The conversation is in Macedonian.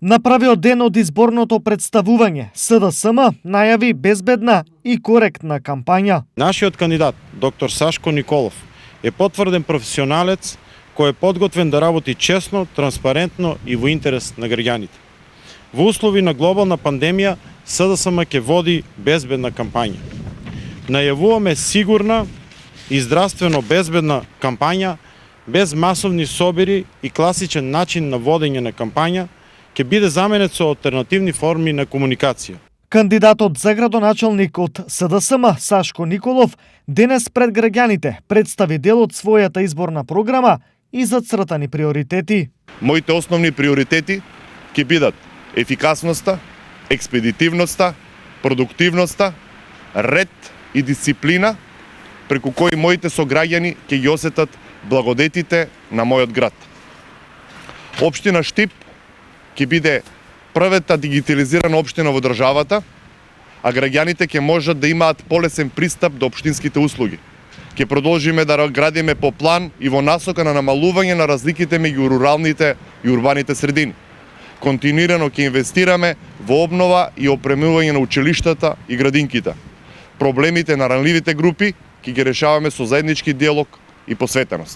На првиот ден од изборното представување, СДСМ најави безбедна и коректна кампања. Нашиот кандидат, доктор Сашко Николов, е потврден професионалец кој е подготвен да работи честно, транспарентно и во интерес на граѓаните. Во услови на глобална пандемија, СДСМ ќе води безбедна кампања. Најавуваме сигурна и здравствено безбедна кампања, без масовни собири и класичен начин на водење на кампања, ќе биде заменет со алтернативни форми на комуникација. Кандидатот за градоначалник од СДСМ Сашко Николов денес пред граѓаните представи дел од својата изборна програма и зацртани приоритети. Моите основни приоритети ќе бидат ефикасноста, експедитивноста, продуктивноста, ред и дисциплина, преку кои моите сограѓани ќе ги осетат благодетите на мојот град. Општина Штип ќе биде првата дигитализирана општина во државата, а граѓаните ќе можат да имаат полесен пристап до општинските услуги. Ќе продолжиме да градиме по план и во насока на намалување на разликите меѓу руралните и урбаните средини. Континуирано ќе инвестираме во обнова и опремување на училиштата и градинките. Проблемите на ранливите групи ќе ги решаваме со заеднички диалог и посветеност.